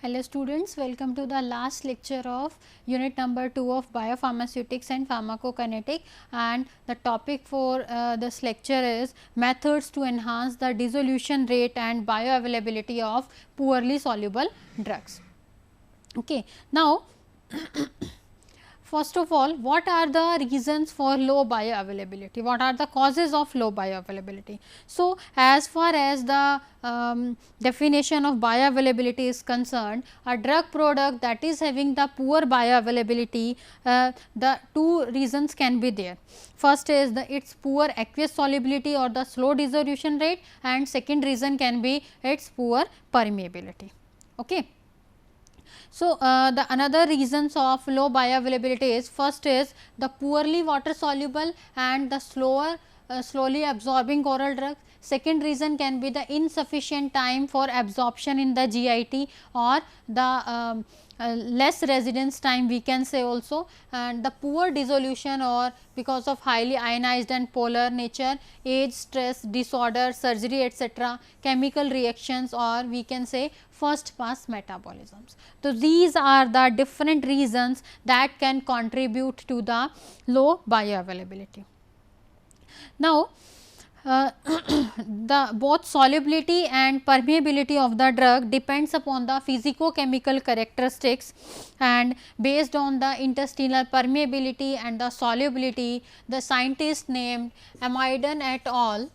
Hello students, welcome to the last lecture of unit number 2 of biopharmaceutics and pharmacokinetic, and the topic for this lecture is methods to enhance the dissolution rate and bioavailability of poorly soluble drugs. Okay. Now, first of all, what are the reasons for low bioavailability? What are the causes of low bioavailability? So, as far as the definition of bioavailability is concerned, a drug product that is having the poor bioavailability, the two reasons can be there. First is its poor aqueous solubility or the slow dissolution rate, and second reason can be its poor permeability. Okay. So, the another reasons of low bioavailability is, first is the poorly water soluble and the slowly absorbing oral drugs. Second reason can be the insufficient time for absorption in the GIT, or the less residence time we can say also, and the poor dissolution or because of highly ionized and polar nature, age, stress, disorder, surgery etc., chemical reactions, or we can say first pass metabolisms. So, these are the different reasons that can contribute to the low bioavailability. Now, the both solubility and permeability of the drug depends upon the physicochemical characteristics, and based on the intestinal permeability and the solubility, the scientist named Amidon et al.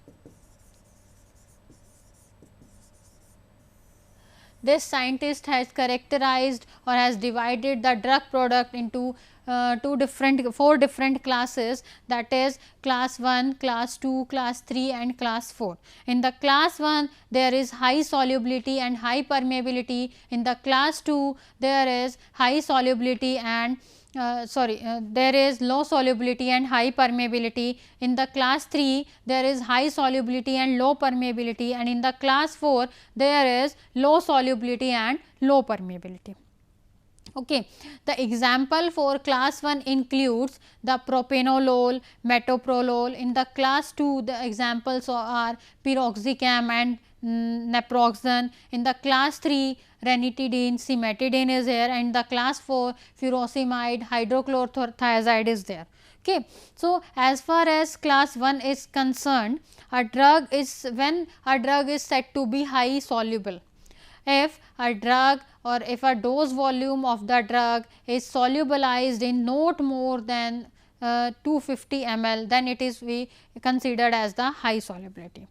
This scientist has characterized or has divided the drug product into four different classes, that is class 1, class 2, class 3 and class 4. In the class 1 there is high solubility and high permeability, in the class 2 there is high solubility and there is low solubility and high permeability. In the class 3 there is high solubility and low permeability, and in the class 4 there is low solubility and low permeability. Okay. The example for class 1 includes the propranolol, metoprolol. In the class 2 the examples are piroxicam and naproxen. In the class 3 ranitidine, cimetidine is there, and the class 4 furosemide, hydrochlorothiazide is there. Okay. So, as far as class 1 is concerned, a drug is when a drug is said to be high soluble. If a drug or if a dose volume of the drug is solubilized in not more than 250 ml, then it is considered as the high solubility.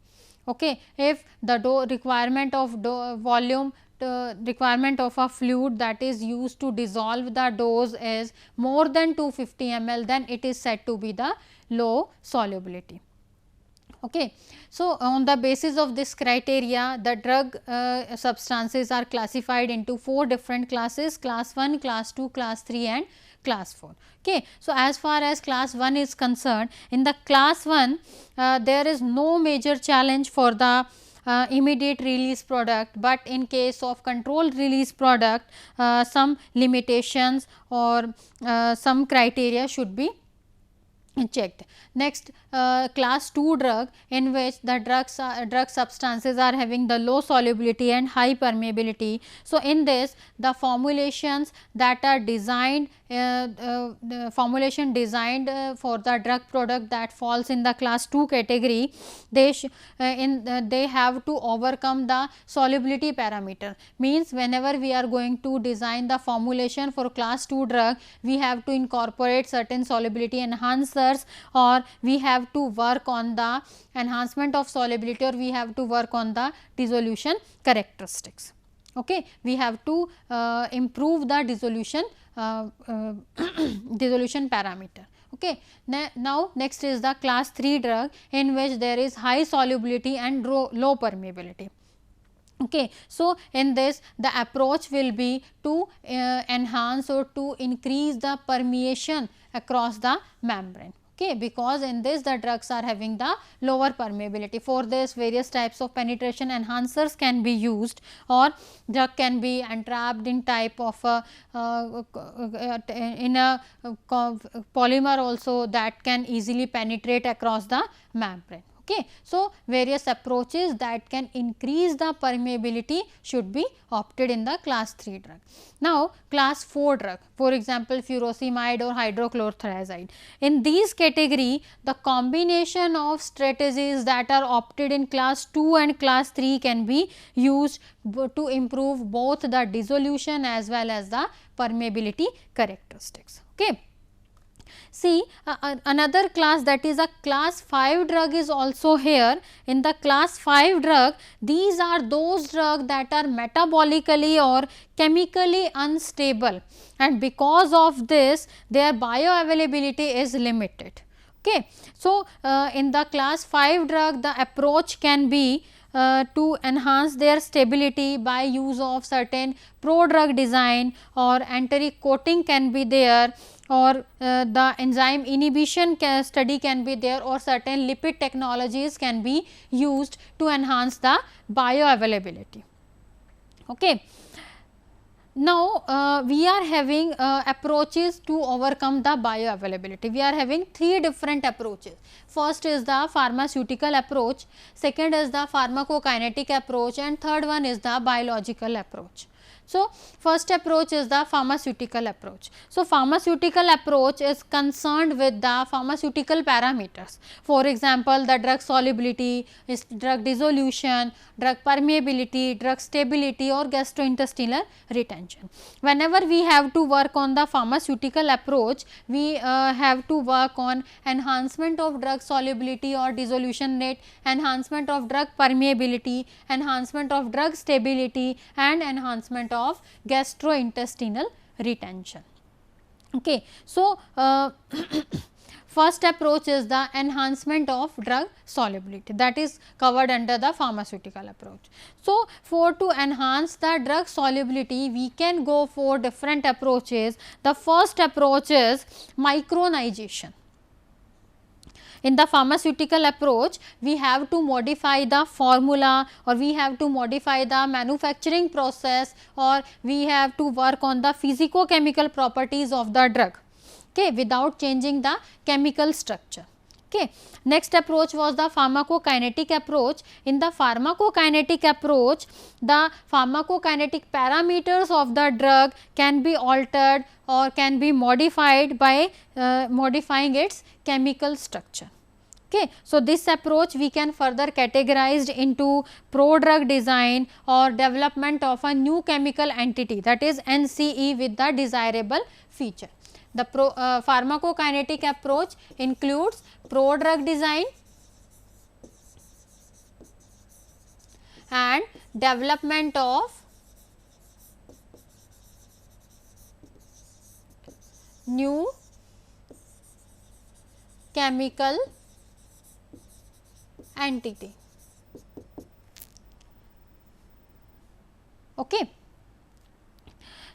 Okay. If the requirement of volume requirement of a fluid that is used to dissolve the dose is more than 250 ml, then it is said to be the low solubility. Okay. So, on the basis of this criteria, the drug substances are classified into 4 different classes: class 1, class 2, class 3 and class 4. Okay. So, as far as class 1 is concerned, in the class 1 there is no major challenge for the immediate release product, but in case of controlled release product some limitations or some criteria should be checked. Next, class 2 drug, in which the drug substances are having the low solubility and high permeability. So, in this the formulations that are designed the formulation designed for the drug product that falls in the class 2 category, they they have to overcome the solubility parameter. Means, whenever we are going to design the formulation for class 2 drug, we have to incorporate certain solubility enhancers, or we have to work on the enhancement of solubility, or we have to work on the dissolution characteristics. Okay. We have to improve the dissolution dissolution parameter. Okay. Now, next is the class 3 drug, in which there is high solubility and low permeability. Okay. So, in this the approach will be to enhance or to increase the permeation across the membrane. Okay, because in this the drugs are having the lower permeability. For this, various types of penetration enhancers can be used, or drug can be entrapped in type of in a polymer also that can easily penetrate across the membrane. Okay. So, various approaches that can increase the permeability should be opted in the class 3 drug. Now, class 4 drug, for example, furosemide or hydrochlorothiazide. In these category, the combination of strategies that are opted in class 2 and class 3 can be used to improve both the dissolution as well as the permeability characteristics. Okay. See, another class, that is a class 5 drug, is also here. In the class 5 drug, these are those drugs that are metabolically or chemically unstable, and because of this their bioavailability is limited. Okay. So, in the class 5 drug, the approach can be to enhance their stability by use of certain prodrug design, or enteric coating can be there, or the enzyme inhibition study can be there, or certain lipid technologies can be used to enhance the bioavailability. Okay. Now, we are having approaches to overcome the bioavailability. We are having 3 different approaches. First is the pharmaceutical approach, second is the pharmacokinetic approach, and third one is the biological approach. So, first approach is the pharmaceutical approach. So, pharmaceutical approach is concerned with the pharmaceutical parameters. For example, the drug solubility, drug dissolution, drug permeability, drug stability, or gastrointestinal retention. Whenever we have to work on the pharmaceutical approach, we have to work on enhancement of drug solubility or dissolution rate, enhancement of drug permeability, enhancement of drug stability, and enhancement of gastrointestinal retention. Okay. So, first approach is the enhancement of drug solubility, that is covered under the pharmaceutical approach. So, for to enhance the drug solubility, we can go for different approaches. The first approach is micronization. In the pharmaceutical approach, we have to modify the formula, or we have to modify the manufacturing process, or we have to work on the physicochemical properties of the drug, okay, without changing the chemical structure. Okay. Next approach was the pharmacokinetic approach. In the pharmacokinetic approach, the pharmacokinetic parameters of the drug can be altered or can be modified by modifying its chemical structure. Okay. So, this approach we can further categorized into prodrug design or development of a new chemical entity, that is NCE with the desirable feature. The pharmacokinetic approach includes prodrug design and development of new chemical entity. Okay.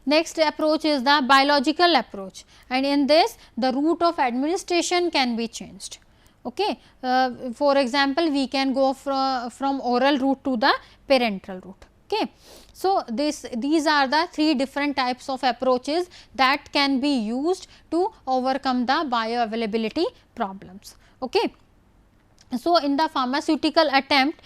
Next approach is the biological approach, and in this the route of administration can be changed. Okay. For example, we can go from oral route to the parenteral route. Okay. So, these are the 3 different types of approaches that can be used to overcome the bioavailability problems. Okay. So, in the pharmaceutical attempt,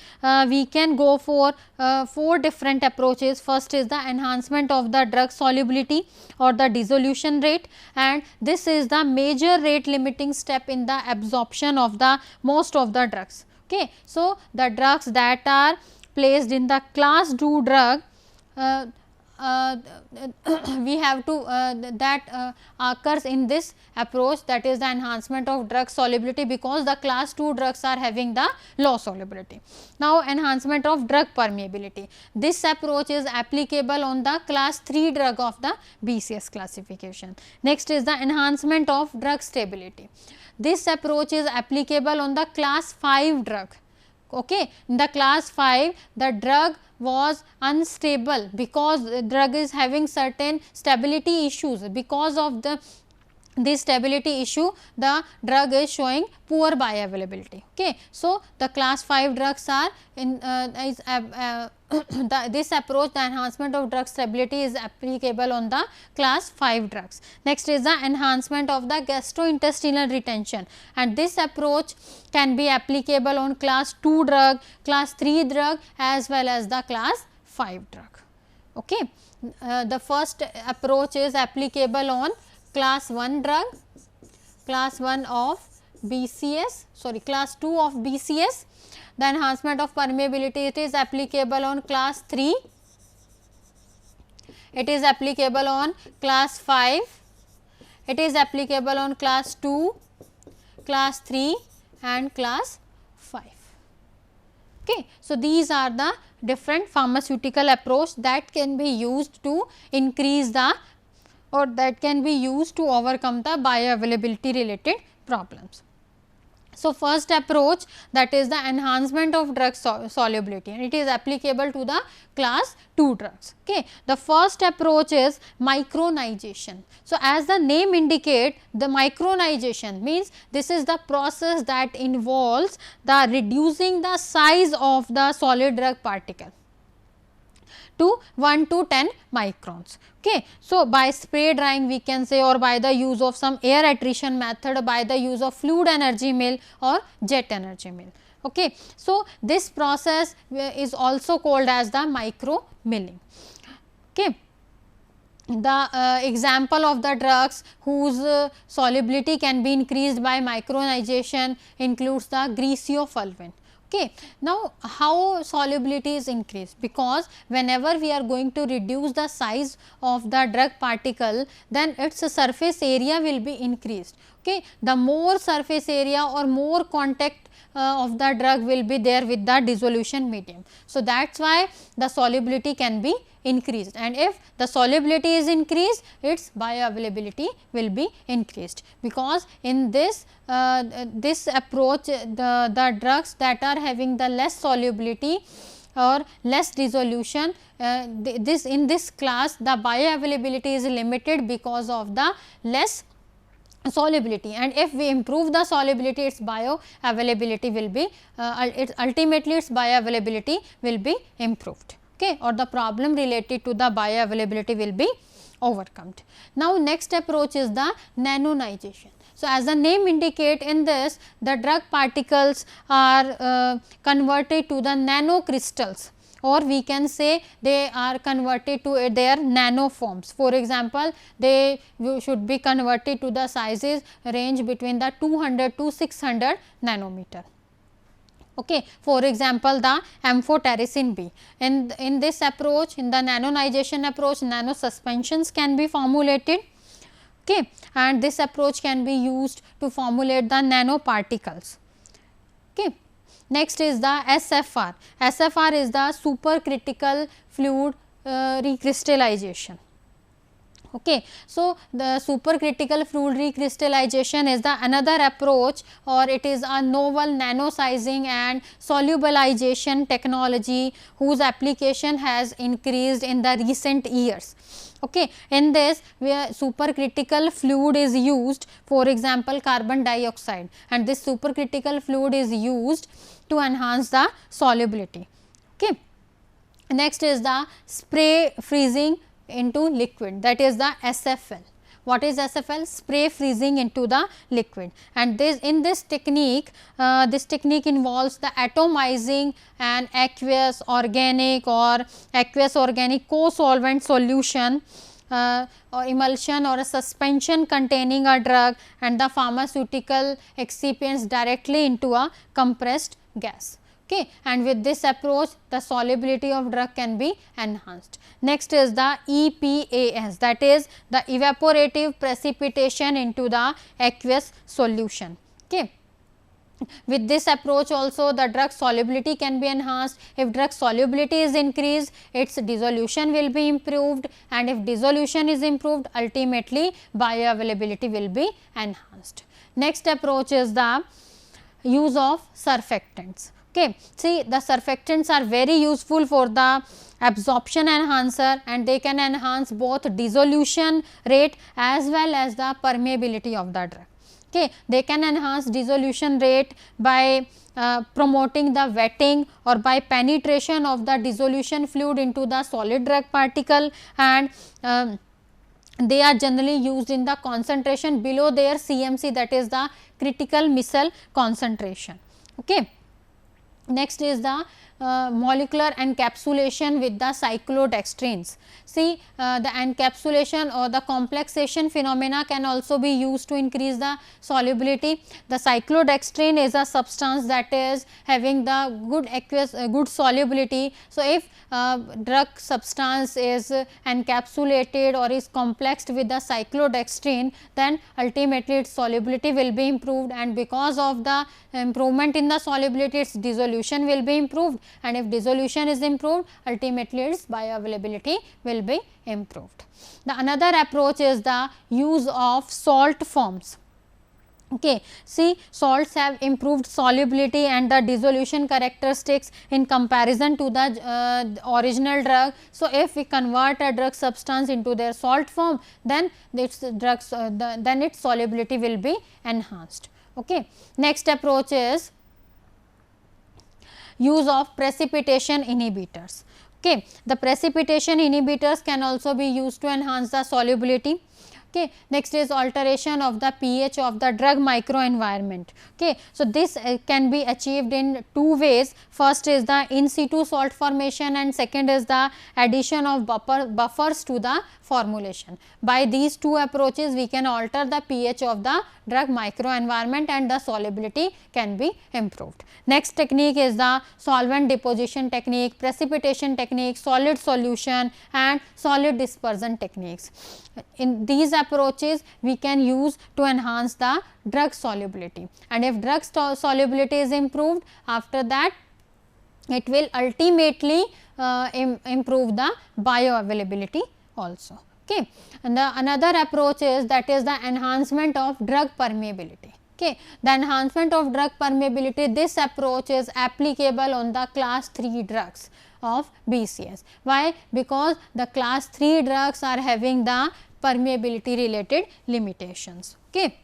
we can go for 4 different approaches. First is the enhancement of the drug solubility or the dissolution rate, and this is the major rate limiting step in the absorption of the most of the drugs. Okay. So, the drugs that are placed in the class 2 drug, we have to that occurs in this approach, that is the enhancement of drug solubility, because the class 2 drugs are having the low solubility. Now, enhancement of drug permeability, this approach is applicable on the class 3 drug of the BCS classification. Next is the enhancement of drug stability, this approach is applicable on the class 5 drug. Okay. In the class 5, the drug was unstable because the drug is having certain stability issues because of the this stability issue, the drug is showing poor bioavailability. Okay. So, the class 5 drugs are in this approach, the enhancement of drug stability is applicable on the class 5 drugs. Next is the enhancement of the gastrointestinal retention, and this approach can be applicable on class 2 drug, class 3 drug as well as the class 5 drug. Okay. The first approach is applicable on class 1 drug, class 1 of BCS, sorry class 2 of BCS. The enhancement of permeability, it is applicable on class 3, it is applicable on class 5, it is applicable on class 2, class 3 and class 5. Okay. So, these are the different pharmaceutical approach that can be used to increase the, or that can be used to overcome the bioavailability related problems. So, first approach, that is the enhancement of drug solubility, and it is applicable to the class 2 drugs. Okay. The first approach is micronization. So, as the name indicate, the micronization means this is the process that involves the reducing the size of the solid drug particle to 1 to 10 microns. Okay. So, by spray drying we can say, or by the use of some air attrition method, by the use of fluid energy mill or jet energy mill. Okay. So, this process is also called as the micro milling. Okay. The example of the drugs whose solubility can be increased by micronization includes the griseofulvin. Okay. Now, how solubility is increased? Because whenever we are going to reduce the size of the drug particle, then its surface area will be increased. Okay. The more surface area or more contact of the drug will be there with the dissolution medium. So, that is why the solubility can be increased, and if the solubility is increased, its bioavailability will be increased, because in this this approach the drugs that are having the less solubility or less dissolution, in this class the bioavailability is limited because of the less solubility, and if we improve the solubility, its bioavailability will be ultimately its bioavailability will be improved. Okay, or the problem related to the bioavailability will be overcome. Now, next approach is the nanonization. So, as the name indicate, in this the drug particles are converted to the nanocrystals, or we can say they are converted to their nanoforms. For example, they should be converted to the sizes range between the 200 to 600 nanometer. Okay. For example, the amphotericin B. In this approach, in the nanonization approach, nano suspensions can be formulated. Okay. And this approach can be used to formulate the nanoparticles. Okay. Next is the SFR. SFR is the supercritical fluid recrystallization. Okay. So, the supercritical fluid recrystallization is the another approach, or it is a novel nanosizing and solubilization technology whose application has increased in the recent years. Okay. In this, where supercritical fluid is used, for example, carbon dioxide, and this supercritical fluid is used to enhance the solubility. Okay. Next is the spray freezing into liquid, that is the SFL. What is SFL? Spray freezing into the liquid, and in this technique involves the atomizing an aqueous organic or aqueous organic co-solvent solution or emulsion or a suspension containing a drug and the pharmaceutical excipients directly into a compressed gas. Okay. And with this approach, the solubility of drug can be enhanced. Next is the EPAS, that is the evaporative precipitation into the aqueous solution. Okay. With this approach also, the drug solubility can be enhanced. If drug solubility is increased, its dissolution will be improved, and if dissolution is improved, ultimately bioavailability will be enhanced. Next approach is the use of surfactants. Okay. See, the surfactants are very useful for the absorption enhancer, and they can enhance both dissolution rate as well as the permeability of the drug. Okay. They can enhance dissolution rate by promoting the wetting or by penetration of the dissolution fluid into the solid drug particle, and they are generally used in the concentration below their CMC, that is the critical missile concentration. Okay. Next is the molecular encapsulation with the cyclodextrins. See, the encapsulation or the complexation phenomena can also be used to increase the solubility. The cyclodextrin is a substance that is having the good aqueous good solubility. So, if drug substance is encapsulated or is complexed with the cyclodextrin, then ultimately its solubility will be improved, and because of the improvement in the solubility, its dissolution will be improved, and if dissolution is improved, ultimately its bioavailability will be improved. The another approach is the use of salt forms. Okay. See, salts have improved solubility and the dissolution characteristics in comparison to the original drug. So, if we convert a drug substance into their salt form, then its drugs then its solubility will be enhanced. Okay. Next approach is use of precipitation inhibitors. Okay. The precipitation inhibitors can also be used to enhance the solubility. Okay. Next is alteration of the pH of the drug microenvironment. Okay. So, this can be achieved in two ways. First is the in situ salt formation, and second is the addition of buffers to the formulation. By these two approaches, we can alter the pH of the drug microenvironment and the solubility can be improved. Next technique is the solvent deposition technique, precipitation technique, solid solution and solid dispersion techniques. In these approaches, we can use to enhance the drug solubility, and if drug solubility is improved, after that it will ultimately improve the bioavailability also. Okay. And the another approach is that is the enhancement of drug permeability. Okay. The enhancement of drug permeability, this approach is applicable on the class 3 drugs of BCS. Why? Because the class 3 drugs are having the permeability related limitations. Okay.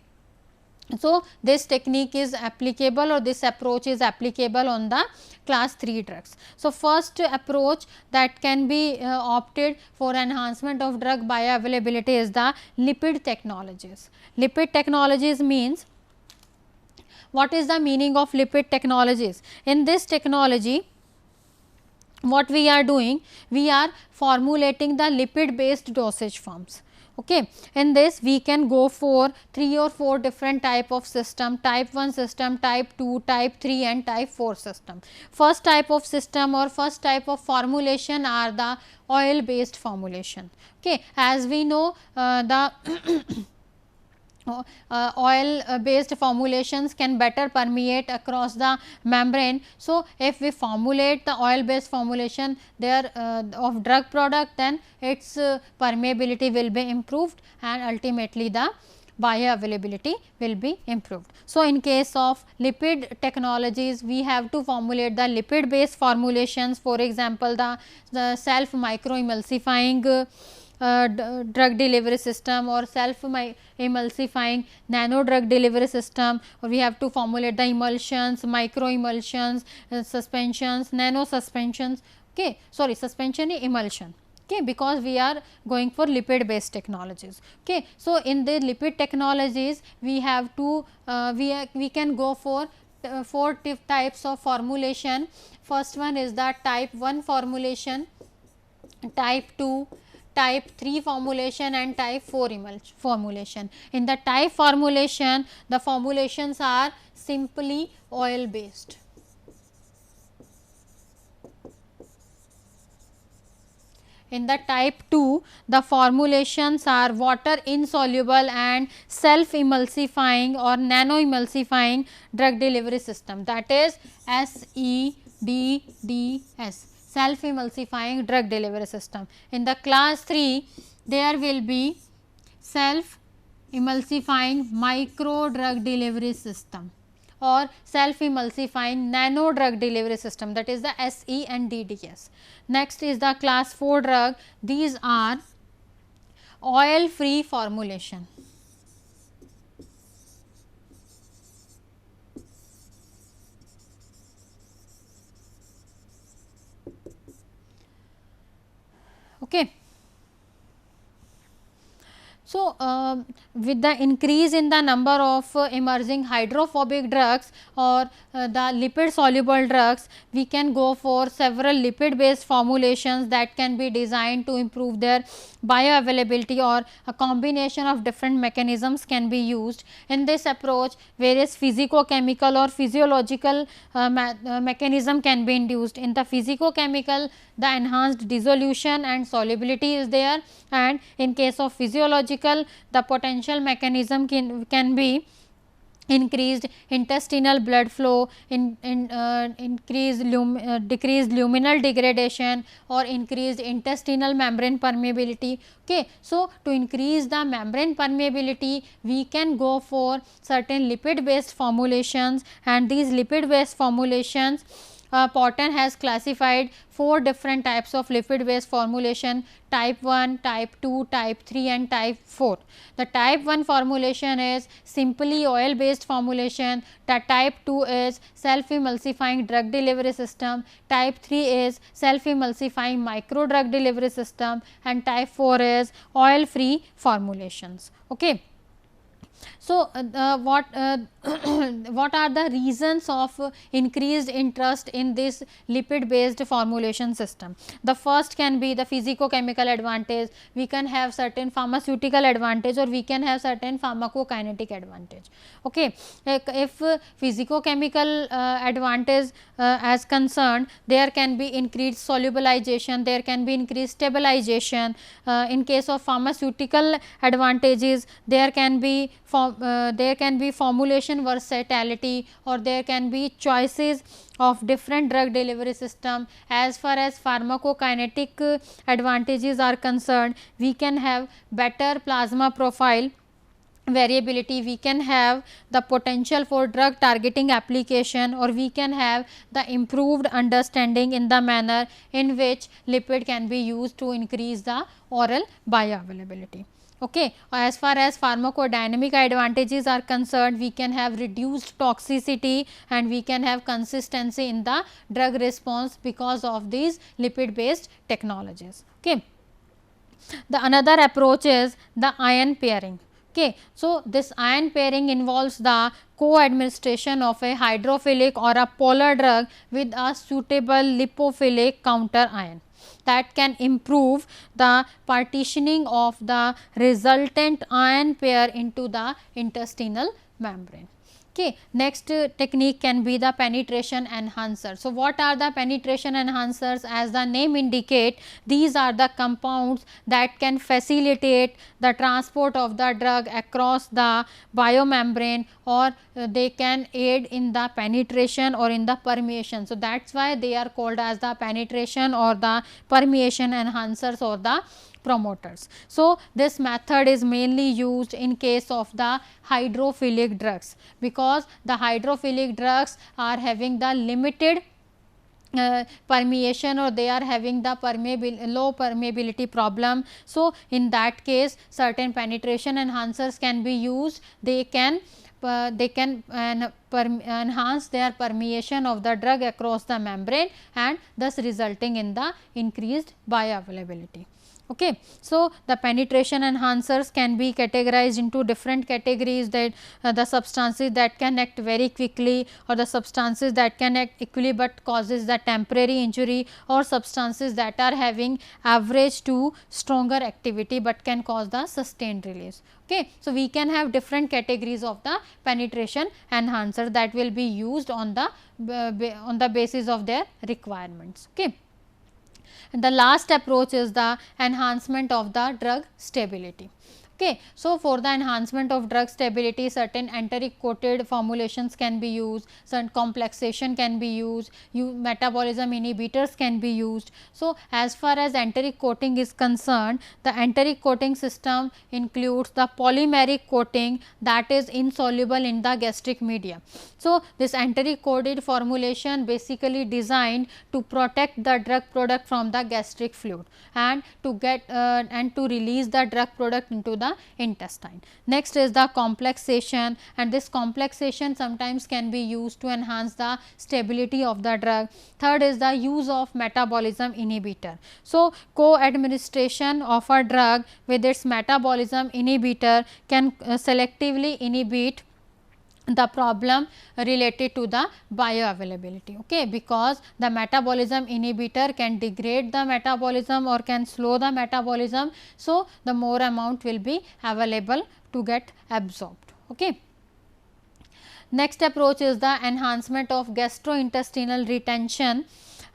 So, this technique is applicable, or this approach is applicable on the class 3 drugs. So, first approach that can be opted for enhancement of drug bioavailability is the lipid technologies. Lipid technologies means, what is the meaning of lipid technologies? In this technology, what we are doing? We are formulating the lipid based dosage forms. Okay. In this, we can go for 3 or 4 different type of system: type 1 system, type 2, type 3 and type 4 system. First type of system or first type of formulation are the oil based formulation. Okay. As we know, the oil based formulations can better permeate across the membrane. So, if we formulate the oil based formulation there of drug product, then its permeability will be improved and ultimately the bioavailability will be improved. So, in case of lipid technologies, we have to formulate the lipid based formulations, for example, the self microemulsifying drug delivery system or self emulsifying nano drug delivery system, or we have to formulate the emulsions, micro emulsions, suspensions, nano suspensions. Okay. Sorry, suspension emulsion. Okay, because we are going for lipid based technologies. Okay. So, in the lipid technologies, we have to we can go for 4 types of formulation. First one is the type 1 formulation, type 2, type 3 formulation and type 4 formulation. In the type formulation, the formulations are simply oil based. In the type 2, the formulations are water insoluble and self emulsifying or nano emulsifying drug delivery system, that is SEDDS, self emulsifying drug delivery system. In the class 3, there will be self emulsifying micro drug delivery system, or self emulsifying nano drug delivery system, that is the SE and DDS. Next is the class 4 drug. These are oil free formulation. Okay. So, with the increase in the number of emerging hydrophobic drugs or the lipid soluble drugs, we can go for several lipid based formulations that can be designed to improve their bioavailability, or a combination of different mechanisms can be used. In this approach, various physicochemical or physiological mechanism can be induced. In the physicochemical, the enhanced dissolution and solubility is there, and in case of physiological, the potential mechanism can be increased intestinal blood flow, decreased luminal degradation, or increased intestinal membrane permeability. Okay. So, to increase the membrane permeability, we can go for certain lipid based formulations, and these lipid based formulations, Potten has classified 4 different types of lipid based formulation: type 1, type 2, type 3 and type 4. The type 1 formulation is simply oil based formulation, the type 2 is self emulsifying drug delivery system, type 3 is self emulsifying micro drug delivery system, and type 4 is oil free formulations. Okay. So, what what are the reasons of increased interest in this lipid based formulation system? The first can be the physicochemical advantage. We can have certain pharmaceutical advantage, or we can have certain pharmacokinetic advantage. Okay. If physicochemical advantage as concerned, there can be increased solubilization, there can be increased stabilization. In case of pharmaceutical advantages, there can be formulation versatility, or there can be choices of different drug delivery system. As far as pharmacokinetic advantages are concerned, we can have better plasma profile variability, we can have the potential for drug targeting application, or we can have the improved understanding in the manner in which lipid can be used to increase the oral bioavailability. Okay. As far as pharmacodynamic advantages are concerned, we can have reduced toxicity and we can have consistency in the drug response because of these lipid based technologies. Okay. The another approach is the ion pairing. Okay. So, this ion pairing involves the co-administration of a hydrophilic or a polar drug with a suitable lipophilic counter ion that can improve the partitioning of the resultant ion pair into the intestinal membrane. Okay. Next technique can be the penetration enhancer. So, what are the penetration enhancers? As the name indicate, these are the compounds that can facilitate the transport of the drug across the biomembrane, or they can aid in the penetration or in the permeation. So, that is why they are called as the penetration or the permeation enhancers or the promoters. So, this method is mainly used in case of the hydrophilic drugs, because the hydrophilic drugs are having the limited permeation, or they are having the low permeability problem. So, in that case certain penetration enhancers can be used. They can enhance their permeation of the drug across the membrane, and thus resulting in the increased bioavailability. Okay. So, the penetration enhancers can be categorized into different categories, that the substances that can act very quickly, or the substances that can act equally but causes the temporary injury, or substances that are having average to stronger activity but can cause the sustained release. Okay. So, we can have different categories of the penetration enhancer that will be used on the basis of their requirements. Okay. And the last approach is the enhancement of the drug stability. Okay. So, for the enhancement of drug stability, certain enteric coated formulations can be used, certain complexation can be used, metabolism inhibitors can be used. So, as far as enteric coating is concerned, the enteric coating system includes the polymeric coating that is insoluble in the gastric medium. So, this enteric coated formulation basically designed to protect the drug product from the gastric fluid and to get and to release the drug product into the intestine. Next is the complexation, and this complexation sometimes can be used to enhance the stability of the drug. Third is the use of metabolism inhibitor. So, co-administration of a drug with its metabolism inhibitor can selectively inhibit the problem related to the bioavailability, okay, because the metabolism inhibitor can degrade the metabolism or can slow the metabolism. So, the more amount will be available to get absorbed. Okay. Next approach is the enhancement of gastrointestinal retention,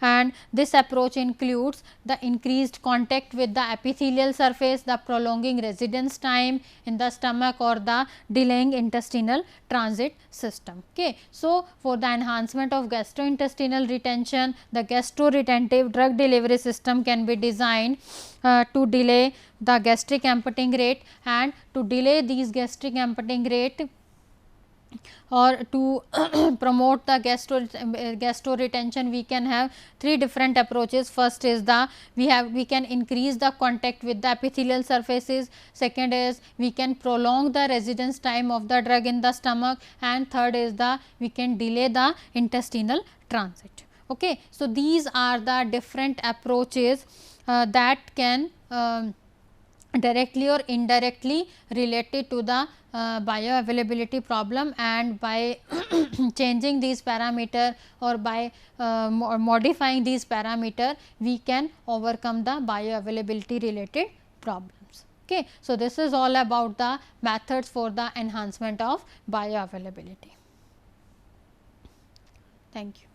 and this approach includes the increased contact with the epithelial surface, the prolonging residence time in the stomach or the delaying intestinal transit system. Okay. So, for the enhancement of gastrointestinal retention, the gastro-retentive drug delivery system can be designed to delay the gastric emptying rate, and to delay these gastric emptying rate or to promote the gastro retention, we can have three different approaches. First is the we can increase the contact with the epithelial surfaces, second is we can prolong the residence time of the drug in the stomach, and third is the we can delay the intestinal transit. Okay. So, these are the different approaches that can directly or indirectly related to the bioavailability problem, and by changing these parameter or by modifying these parameter, we can overcome the bioavailability related problems. Okay. So, this is all about the methods for the enhancement of bioavailability. Thank you.